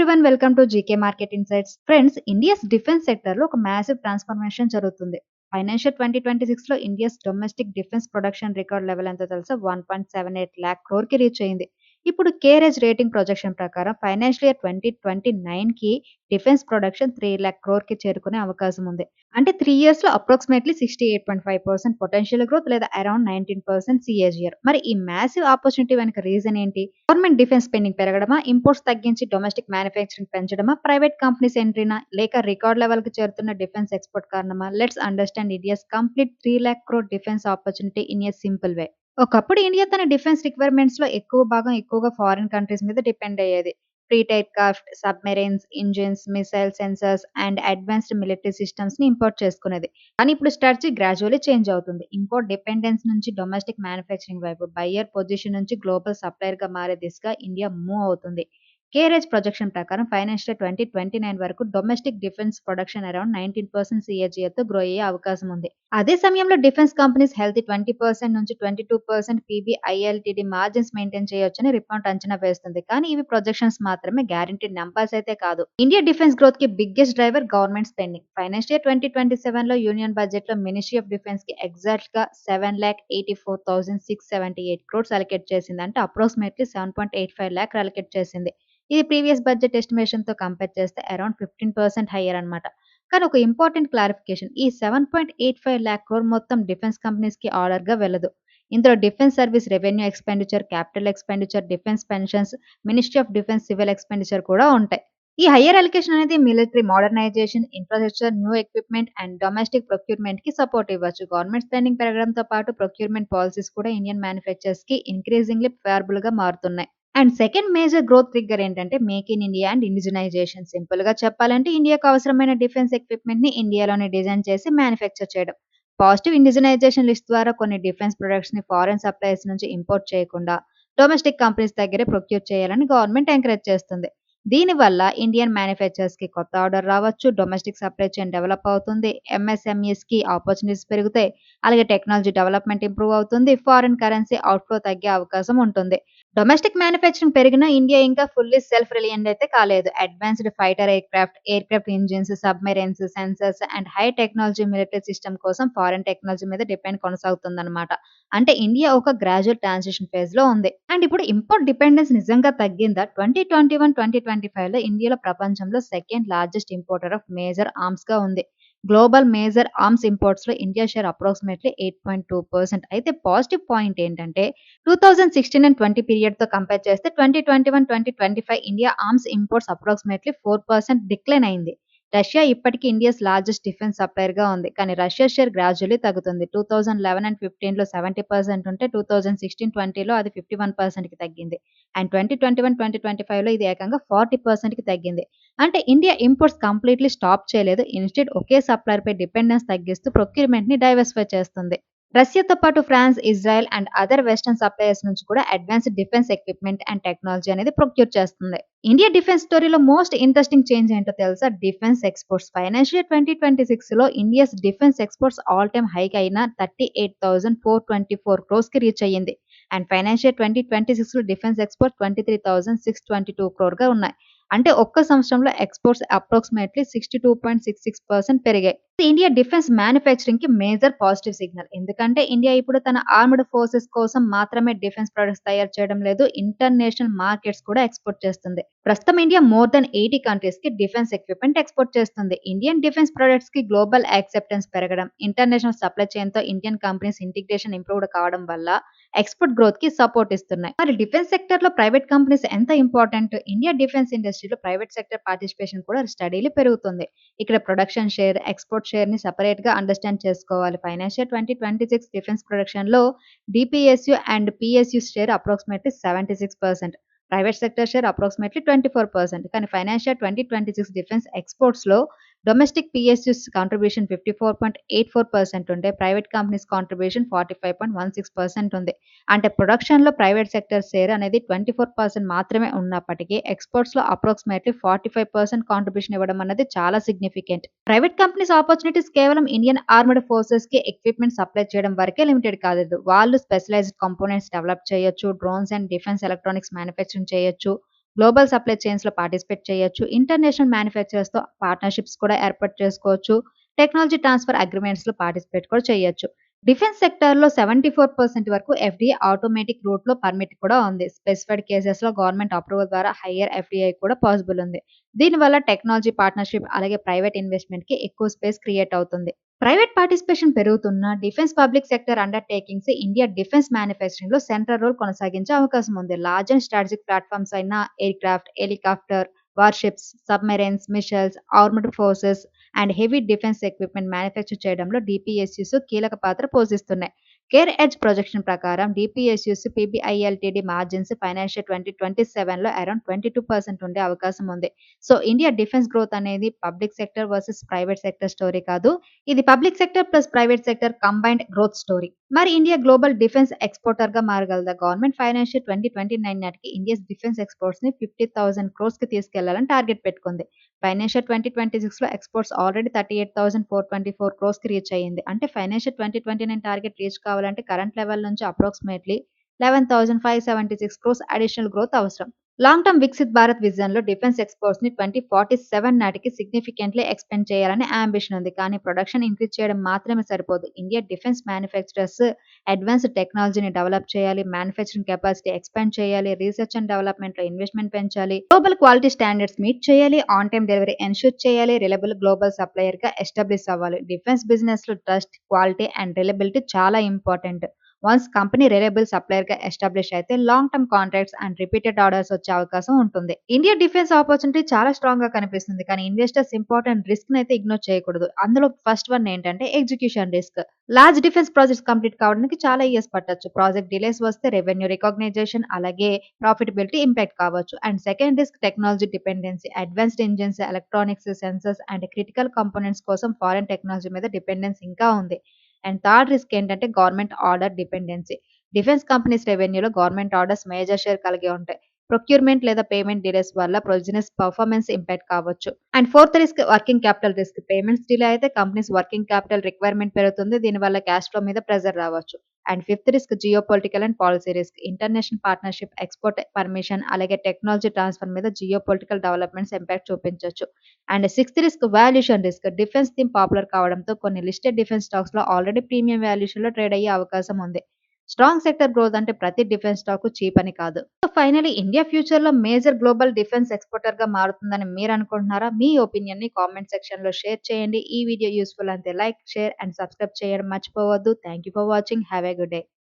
Everyone, welcome to GK market insights. Friends, India's defence sector లో ఒక massive transformation జరుగుతుంది. Financial 2026 లో India's domestic defence production record level ఎంత తెలుసా? 1.78 lakh crore కి రీచ్ అయింది. ఇప్పుడు కేరేజ్ రేటింగ్ ప్రొజెక్షన్ ప్రకారం ఫైనాన్షియల్ ఇయర్ 2029 కి డిఫెన్స్ ప్రొడక్షన్ 3 lakh crore కి చేరుకునే అవకాశం ఉంది. అంటే 3 years లో అప్రాక్సిమేట్లీ 68.5% పొటెన్షియల్ గ్రోత్ లేదా అరౌండ్ 19% CAGR. మరి ఈ మ్యాసివ్ ఆపర్చునిటీ వెనుక రీజన్ ఏంటి? గవర్నమెంట్ డిఫెన్స్ స్పెండింగ్ పెరగడమా, ఇంపోర్ట్స్ తగ్గించి డొమెస్టిక్ మ్యానుఫ్యాక్చరింగ్ పెంచడమా, ప్రైవేట్ కంపెనీస్ ఎంట్రీనా, లేక రికార్డ్ లెవెల్ కి చేరుతున్న డిఫెన్స్ ఎక్స్పోర్ట్ కారణమా? Let's understand India's complete 3 lakh crore defence opportunity in a simple way. ఒకప్పుడు ఇండియా తన డిఫెన్స్ రిక్వైర్మెంట్స్ లో ఎక్కువ భాగం ఎక్కువగా ఫారిన్ కంట్రీస్ మీద డిపెండ్ అయ్యేది. ప్రీ టైట్ craft, submarines, engines, missile sensors and advanced military systems ని ఇంపోర్ట్ చేసుకునేది. కానీ ఇప్పుడు స్ట్రాటజీ గ్రాడ్యువల్లీ చేంజ్ అవుతుంది. ఇంపోర్ట్ డిపెండెన్స్ నుంచి డొమెస్టిక్ మ్యానుఫ్యాక్చరింగ్ వైపు, బయ్యర్ పొజిషన్ నుంచి గ్లోబల్ సప్లయర్ గా మారే దిశగా ఇండియా మూవ్ అవుతుంది. కేరేజ్ ప్రొజెక్షన్ ప్రకారం ఫైనాన్షియల్ 2029 వరకు domestic defence production around 19% CAGR తో గ్రో అయ్యే అవకాశం ఉంది. అదే సమయంలో డిఫెన్స్ కంపెనీస్ హెల్తీ 20% నుంచి 22% PBILTD మార్జిన్స్ మెయింటైన్ చేయొచ్చని రిపోర్ట్ అంచనా వేస్తుంది. కానీ ఇవి ప్రొజెక్షన్స్ మాత్రమే, గ్యారంటీడ్ నంబర్స్ అయితే కాదు. ఇండియా డిఫెన్స్ గ్రోత్ కి biggest driver government spending. Financial year 2027 లో యూనియన్ బడ్జెట్ లో మినిస్ట్రీ ఆఫ్ డిఫెన్స్ కి ఎగ్జాక్ట్ గా 7,84,678 crores అలొకేట్ చేసింది. అంటే అప్రాక్సిమేట్లీ 7.85 lakh అలొకేట్ చేసింది. ఇది ప్రీవియస్ బడ్జెట్ ఎస్టిమేషన్ తో కంపేర్ చేస్తే అరౌండ్ 15% హయ్యర్ అన్నమాట. కానీ ఒక ఇంపార్టెంట్ క్లారిఫికేషన్, ఈ 7.85 lakh crore మొత్తం డిఫెన్స్ కంపెనీస్ కి ఆర్డర్ గా వెళ్ళదు. ఇందులో defence service revenue expenditure, capital expenditure, defence pensions, ministry of defence civil expenditure కూడా ఉంటాయి. ఈ హయ్యర్ అలికేషన్ అనేది military modernisation, infrastructure, new equipment and domestic procurement కి సపోర్ట్ ఇవ్వచ్చు. గవర్నమెంట్ స్పెండింగ్ పెరగడంతో పాటు ప్రొక్యూర్మెంట్ పాలసీస్ కూడా ఇండియన్ మ్యానుఫ్యాక్చర్స్ కి ఇంక్రీజింగ్లీ ఫేవరబుల్ గా మారుతున్నాయి. And second major growth trigger ఏంటంటే make in India and indigenisation. Simple గా చెప్పాలంటే ఇండియాకు అవసరమైన డిఫెన్స్ ఎక్విప్మెంట్ ని ఇండియాలోనే డిజైన్ చేసి మ్యానుఫ్యాక్చర్ చేయడం. పాజిటివ్ ఇండిజినైజేషన్ లిస్ట్ ద్వారా కొన్ని డిఫెన్స్ ప్రొడక్ట్స్ ని ఫారెన్ సప్లైర్స్ నుంచి ఇంపోర్ట్ చేయకుండా డొమెస్టిక్ కంపెనీస్ దగ్గరే ప్రొక్యూర్ చేయాలని గవర్నమెంట్ ఎంకరేజ్ చేస్తుంది. దీనివల్ల ఇండియన్ మ్యానుఫ్యాక్చర్స్ కి కొత్త ఆర్డర్ రావచ్చు, డొమెస్టిక్ సప్లై చైన్ డెవలప్ అవుతుంది, ఎంఎస్ఎంఈస్ కి ఆపర్చునిటీస్ పెరుగుతాయి, అలాగే టెక్నాలజీ డెవలప్మెంట్ ఇంప్రూవ్ అవుతుంది, ఫారిన్ కరెన్సీ అవుట్ఫ్లో తగ్గే అవకాశం ఉంటుంది. డొమెస్టిక్ మ్యానుఫ్యాక్చరింగ్ పెరిగినా ఇండియా ఇంకా ఫుల్లీ సెల్ఫ్ రిలయంట్ అయితే కాలేదు. Advanced fighter aircraft engines, submarines, sensors and high technology military system కోసం ఫారెన్ టెక్నాలజీ మీద డిపెండ్ కొనసాగుతుందన్నమాట. అంటే ఇండియా ఒక గ్రాడ్యువల్ ట్రాన్సిషన్ ఫేజ్ లో ఉంది. అండ్ ఇప్పుడు ఇంపోర్ట్ డిపెండెన్స్ నిజంగా తగ్గిందా? 2021-2025 లో ఇండియాలో ప్రపంచంలో second largest importer of major arms గా ఉంది. గ్లోబల్ మేజర్ ఆర్మ్స్ ఇంపోర్ట్స్ లో ఇండియా షేర్ అప్రాక్సిమేట్లీ 8.2%. అయితే పాజిటివ్ పాయింట్ ఏంటంటే 2016 అండ్ 20 పీరియడ్ తో కంపేర్ చేస్తే 2021-2025 India arms imports approximately 4% decline అయింది. రష్యా ఇప్పటికీ ఇండియాస్ లార్జెస్ట్ డిఫెన్స్ సప్లయర్ గా ఉంది. కానీ రష్యా షేర్ గ్రాడ్యువల్లీ తగ్గుతుంది. 2011 అండ్ 15 లో 70% ఉంటే 2016-20 లో అది 51% కి తగ్గింది. అండ్ 2021-2025 లో ఇది ఏకంగా 40% కి తగ్గింది. అంటే ఇండియా ఇంపోర్ట్స్ కంప్లీట్లీ స్టాప్ చేయలేదు. ఇన్స్టెడ్ ఒకే సప్లయర్ పై డిపెండెన్స్ తగ్గిస్తూ ప్రొక్యూర్మెంట్ ని డైవర్సిఫై చేస్తుంది. రష్యాతో పాటు France, Israel and other western suppliers నుంచి కూడా advanced defence equipment and technology అనేది ప్రొక్యూర్ చేస్తుంది. ఇండియా డిఫెన్స్ స్టోరీలో మోస్ట్ ఇంట్రెస్టింగ్ చేంజ్ ఏంటో తెలుసా? Defence exports. ఫైనాన్షియల్ 2026 లో India's defence exports all time hike అయిన 38,424 crores కి రీచ్ అయ్యింది. అండ్ ఫైనాన్షియల్ 2026 లో డిఫెన్స్ ఎక్స్పోర్ట్ 23,622 crore గా ఉన్నాయి. అంటే ఒక్క సంవత్సరంలో ఎక్స్పోర్ట్స్ అప్రాక్సిమేట్లీ 62.66% పెరిగాయి. ఇండియా డిఫెన్స్ మ్యానుఫ్యాక్చరింగ్ కి మేజర్ పాజిటివ్ సిగ్నల్. ఎందుకంటే ఇండియా ఇప్పుడు తన ఆర్మ్డ్ ఫోర్సెస్ కోసం మాత్రమే డిఫెన్స్ ప్రొడక్ట్స్ తయారు చేయడం లేదు, ఇంటర్నేషనల్ మార్కెట్స్ కూడా ఎక్స్పోర్ట్ చేస్తుంది. ప్రస్తుతం ఇండియా మోర్ దెన్ 80 కంట్రీస్ కి డిఫెన్స్ ఎక్విప్మెంట్ ఎక్స్పోర్ట్ చేస్తుంది. ఇండియన్ డిఫెన్స్ ప్రొడక్ట్స్ కి గ్లోబల్ యాక్సెప్టెన్స్ పెరగడం, ఇంటర్నేషనల్ సప్లై చైన్ తో ఇండియన్ కంపెనీస్ ఇంటిగ్రేషన్ ఇంప్రూవ్డ్ కావడం వల్ల ఎక్స్పోర్ట్ గ్రోత్ కి సపోర్ట్ ఇస్తున్నాయి. మరి డిఫెన్స్ సెక్టర్ లో ప్రైవేట్ కంపెనీస్ ఎంత ఇంపార్టెంట్? ఇండియా డిఫెన్స్ ఇండస్ట్రీలో ప్రైవేట్ సెక్టర్ పార్టిసిపేషన్ కూడా స్టడీలీ పెరుగుతుంది. ఇక్కడ ప్రొడక్షన్ షేర్, ఎక్స్పోర్ట్ షేర్ ని సెపరేట్ గా అండర్స్టాండ్ చేసుకోవాలి. ఫైనాన్షియల్ 2026 డిఫెన్స్ ప్రొడక్షన్ లో డిపిఎస్యు and PSU share approximately 76%, private sector share approximately 24%. కానీ ఫైనాన్షియల్ 2026 డిఫెన్స్ ఎక్స్పోర్ట్స్ లో డొమెస్టిక్ పిఎస్యుస్ కాంట్రిబ్యూషన్ 54.84% ఉంటే ప్రైవేట్ కంపెనీస్ కాంట్రిబ్యూషన్ 45.16% ఉంది. అంటే ప్రొడక్షన్ లో ప్రైవేట్ సెక్టర్ షేర్ అనేది 24% మాత్రమే ఉన్నప్పటికీ ఎక్స్పోర్ట్స్ లో అప్రాక్సిమేట్లీ 45% కాంట్రిబ్యూషన్ ఇవ్వడం అనేది చాలా సిగ్నిఫికెంట్. ప్రైవేట్ కంపెనీస్ ఆపర్చునిటీస్ కేవలం ఇండియన్ ఆర్మ్డ్ ఫోర్సెస్ కి ఎక్విప్మెంట్ సప్లై చేయడం వరకే లిమిటెడ్ కాదు. వాళ్ళు స్పెషలైజ్డ్ కాంపోనెంట్స్ డెవలప్ చేయొచ్చు, drones and defence electronics manufacturing చేయొచ్చు, గ్లోబల్ సప్లై చైన్స్‌లో పార్టిసిపేట్ చేయొచ్చు. ఇంటర్నేషనల్ మ్యానుఫ్యాక్చరర్స్‌తో పార్ట్నర్‌షిప్స్ కూడా ఏర్పాటు చేసుకోవచ్చు. టెక్నాలజీ ట్రాన్స్‌ఫర్ అగ్రీమెంట్స్‌లో పార్టిసిపేట్ కూడా చేయొచ్చు. డిఫెన్స్ సెక్టార్‌లో 74% వరకు ఎఫ్‌డీఏ ఆటోమేటిక్ రూట్‌లో పర్మిట్ కూడా ఉంది. స్పెసిఫైడ్ కేసెస్‌లో గవర్నమెంట్ అప్రూవల్ ద్వారా హైయర్ ఎఫ్‌డీఐ కూడా పాసిబుల్ ఉంది. దీనివల్ల టెక్నాలజీ పార్ట్నర్‌షిప్ అలాగే ప్రైవేట్ ఇన్వెస్ట్‌మెంట్‌కి ఎక్కువ స్పేస్ క్రియేట్ అవుతుంది. ప్రైవేట్ పార్టిసిపేషన్ పెరుగుతున్న defence public sector undertakings India defence మ్యానుఫ్యాక్చరింగ్‌లో సెంట్రల్ రోల్ కొనసాగించే అవకాశం ఉంది. లార్జ్ అండ్ స్ట్రాటజిక్ ప్లాట్‌ఫార్మ్స్ అయిన aircraft, helicopter, warships, submarines, missiles, armed forces and heavy defence equipment manufacture చేయడంలో డీపీఎస్‌యుస్ కీలక పాత్ర పోషిస్తున్నాయి. కేర్ ఎడ్జ్ ప్రొజెక్షన్ ప్రకారం డీపీఎస్‌యుస్ పీబీఐఎల్టీడీ మార్జిన్స్ ఫైనాన్షియల్ 2027లో అరౌండ్ 22% ఉండే అవకాశం ఉంది. సో, ఇండియా డిఫెన్స్ గ్రోత్ అనేది public sector versus private sector story కాదు. ఇది public sector plus private sector combined growth story. మరి ఇండియా గ్లోబల్ డిఫెన్స్ ఎక్స్‌పోర్టర్‌గా మారగలదా? గవర్నమెంట్ ఫైనాన్షియల్ 2029 నాటికి ఇండియాస్ డిఫెన్స్ ఎక్స్‌పోర్ట్స్‌ని 50,000 క్రోర్స్‌కి తీసుకెళ్లాలని టార్గెట్ పెట్టుకుంది. ఫైనాన్షియల్ 2026లో ఎక్స్‌పోర్ట్స్ ఆల్రెడీ 38,424 క్రోర్స్‌కి రీచ్ అయ్యింది. అంటే ఫైనాన్షియల్ 2029 టార్గెట్ రీచ్ కావాలంటే కరెంట్ లెవెల్ నుంచి అప్రాక్సిమేట్‌లీ 11,576 క్రోర్స్ అడిషనల్ గ్రోత్ అవసరం. లాంగ్ టర్మ్ వికసిత్ భారత్ విజన్‌లో డిఫెన్స్ ఎక్స్‌పోర్ట్స్‌ని 2047 నాటికి సిగ్నిఫికెంట్‌లీ ఎక్స్‌పాండ్ చేయాలని యాంబిషన్ ఉంది. కానీ ప్రొడక్షన్ ఇంక్రీజ్ చేయడం మాత్రమే సరిపోదు. ఇండియా డిఫెన్స్ మ్యానుఫ్యాక్చరర్స్ అడ్వాన్స్డ్ టెక్నాలజీని డెవలప్ చేయాలి. మ్యానుఫ్యాక్చరింగ్ కెపాసిటీ ఎక్స్‌పాండ్ చేయాలి. రీసెర్చ్ అండ్ డెవలప్‌మెంట్‌లో ఇన్వెస్ట్‌మెంట్ పెంచాలి. గ్లోబల్ క్వాలిటీ స్టాండర్డ్స్ మీట్ చేయాలి. ఆన్ టైమ్ డెలివరీ ఎన్‌ష్యూర్ చేయాలి. రిలయబుల్ గ్లోబల్ సప్లయర్‌గా ఎస్టాబ్లిష్ అవ్వాలి. డిఫెన్స్ బిజినెస్‌లో ట్రస్ట్, క్వాలిటీ అండ్ రిలయబిలిటీ చాలా ఇంపార్టెంట్. వన్స్ కంపెనీ రిలయబుల్ సప్లయర్‌గా ఎస్టాబ్లిష్ అయితే long term contracts and repeated orders వచ్చే అవకాశం ఉంటుంది. ఇండియా డిఫెన్స్ ఆపర్చునిటీ చాలా స్ట్రాంగ్‌గా కనిపిస్తుంది. కానీ ఇన్వెస్టర్స్ ఇంపార్టెంట్ రిస్క్‌నైతే ఇగ్నోర్ చేయకూడదు. అందులో ఫస్ట్ వన్ ఏంటంటే execution risk. Large defence projects complete కావడానికి చాలా ఇయర్స్ పట్టొచ్చు. ప్రాజెక్ట్ డిలేస్ వస్తే రెవెన్యూ రికగ్నైజేషన్ అలాగే ప్రాఫిటబిలిటీ ఇంపాక్ట్ కావచ్చు. And second risk technology dependency. Advanced engines, electronics, sensors and critical components కోసం ఫారెన్ టెక్నాలజీ మీద డిపెండెన్స్ ఇంకా ఉంది. అండ్ థర్డ్ రిస్క్ ఏంటంటే government order dependency. Defence companies రెవెన్యూలో గవర్నమెంట్ ఆర్డర్స్ మేజర్ షేర్ కలిగి ఉంటాయి. ప్రొక్యూర్మెంట్ లేదా పేమెంట్ డిలేస్ వల్ల బిజినెస్ పర్ఫార్మెన్స్ ఇంపాక్ట్ కావచ్చు. And fourth risk working capital risk. Payments delay అయితే కంపెనీస్ వర్కింగ్ క్యాపిటల్ రిక్వైర్మెంట్ పెరుగుతుంది. దీనివల్ల క్యాష్ ఫ్లో మీద ప్రెజర్ రావచ్చు. And fifth risk geopolitical and policy risk. International partnership, export permission అలాగే technology transfer మీద geopolitical developments impact చూపించొచ్చు. And sixth risk valuation risk. Defence theme popular కావడంతో కొన్ని listed defence స్టాక్స్‌లో ఆల్రెడీ ప్రీమియం వాల్యుయేషన్‌లో trade అయ్యే అవకాశం ఉంది. స్ట్రాంగ్ సెక్టర్ గ్రోత్ అంటే ప్రతి డిఫెన్స్ స్టాక్ చీప్ అని కాదు. సో ఫైనల్లీ ఇండియా ఫ్యూచర్‌లో మేజర్ గ్లోబల్ డిఫెన్స్ ఎక్స్‌పోర్టర్‌గా మారుతుందని మీరు అనుకుంటున్నారా? మీ ఒపీనియన్‌ని కామెంట్ సెక్షన్‌లో షేర్ చేయండి. ఈ వీడియో యూజ్‌ఫుల్ అయితే లైక్, షేర్ అండ్ సబ్స్క్రైబ్ చేయడం మర్చిపోవద్దు. Thank you for watching. Have a good day.